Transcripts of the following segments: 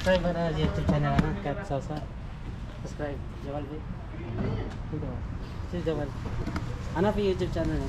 Subscribe pada YouTube channel ना Cat Salsa. Subscribe जवाल भी ठीक है चल जवाल आना भी YouTube channel है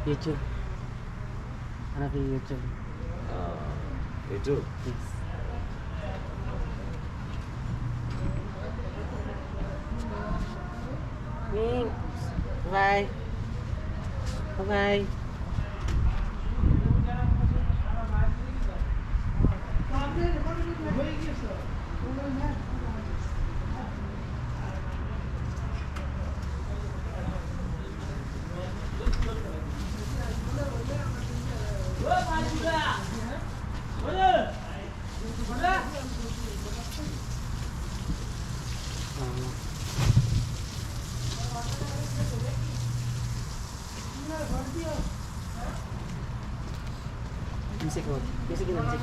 YouTube. Hanafi YouTube. YouTube. Yes. Bye. Bye. Music mode. Music in music.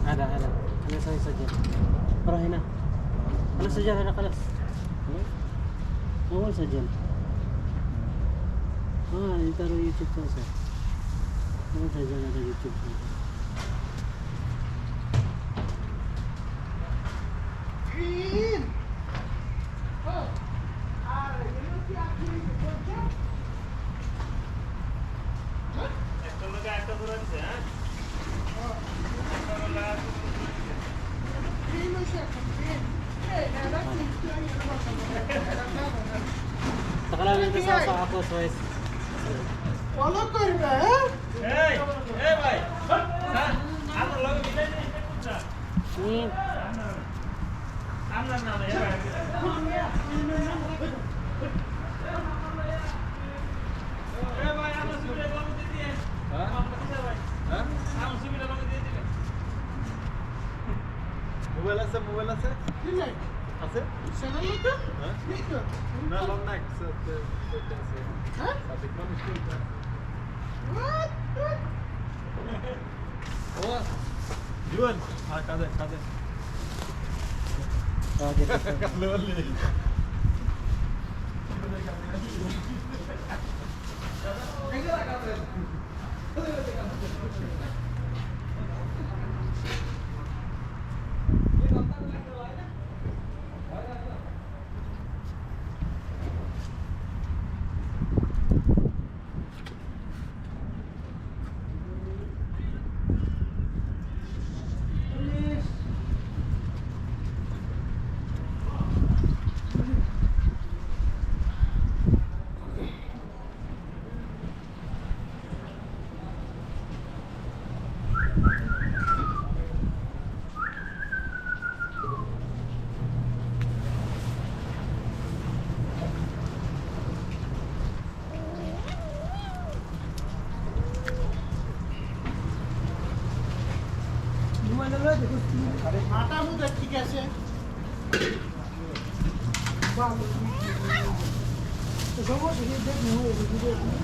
Ada. Ano saja. Parahina. Ano saja ada kelas. Awal saja. Ditaruh YouTube saja. Awal saja ada YouTube. Green. Sekarang nanti sama aku Swiss. Follow করবে হ্যাঁ এই ভাই হ্যাঁ আমার লগে মিলাই নেই Ini আমরা না এই ভাই এই ভাই আমরা সুবিধা লগে দিয়ে দিন হ্যাঁ ভাই হ্যাঁ আমরা সুবিধা লগে দিয়ে দিবেন মোবাইল আছে Dinle. আছে Sen anladın? হ্যাঁ Nicht nur. না লং নাইট Ha? সাথে কোন স্কুল What? ও জুয়ান হ্যাঁ কাজে oh gitu. Loli. আটা মুদে ঠিক আছে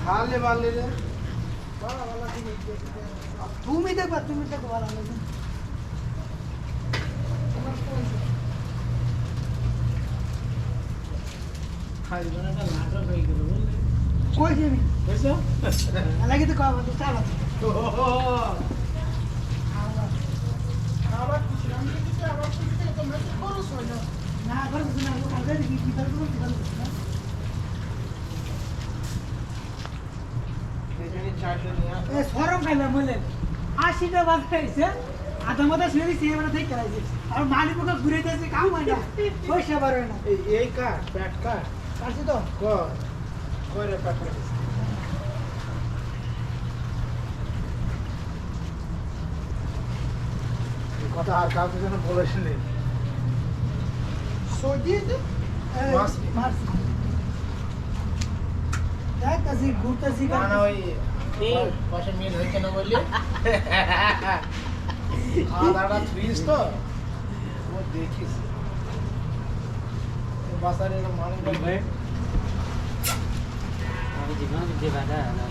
খালে বালে রে তুমি দেখবা ভালো কই যাবি লাগে তো খাওয়া তো চালা খাবার কিছু আমি কিছু আবার কিছু তো মেসেজ খরচ হয় না না খরচ না কালকে কি কি করব কি করব না এখানে 400 নিয়া এ সরম খাইলাম বলেন 80 টাকা বাঁচাইছে আধা মাথা ছেড়ে দিছি এবারে ঠিক করাইছে আর মালিক ওকে ঘুরাইতেছে কাম হয় না পয়সা বার হয় না এই কাট প্যাট কাটছি তো কইরে প্যাট কাটছি কথা আর কাউকে যেন বলেছিলি সৌদিতে মার্সি দেখ কাজী ঘুরতেছি না ওই পাশে মিল হচ্ছে না বললি খাওয়া দাওয়াটা ফ্রিজ তো देखिस बासारे ना माने Number? Di ba? Di ba na? Ano?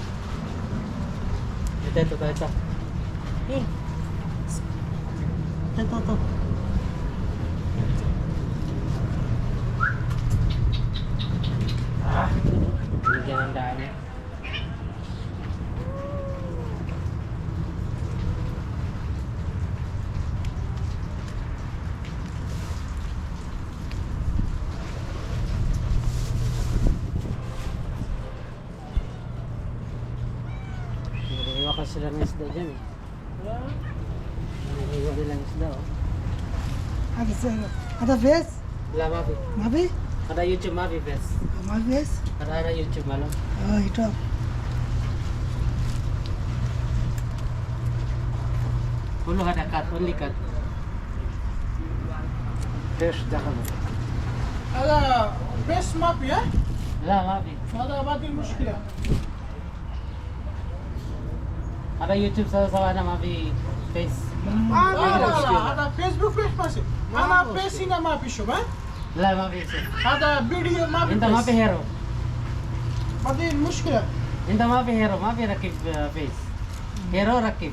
Ito. Eh. Ito. Bigyan ng daan eh. Naghiwa ka sila ng isda dyan eh. Naghiwa nilang isda oh. आता बेस Wala mapi. माबी Kada YouTube mapi best. माबी बेस Kada YouTube malo. हिटो Pulo kada cut, only cut. Fresh देखाबो هذا base माबी है Wala mapi. هذا बाकी मुश्किल है Kada YouTube sa na mapi face. هذا فيسبوك فيش ماشي انا فيسنا ما في شو Wala mapi sir. هذا فيديو ما في Inta mapi hero. بعدين المشكله Inta mapi hero, mapi rakib face. Hero rakib.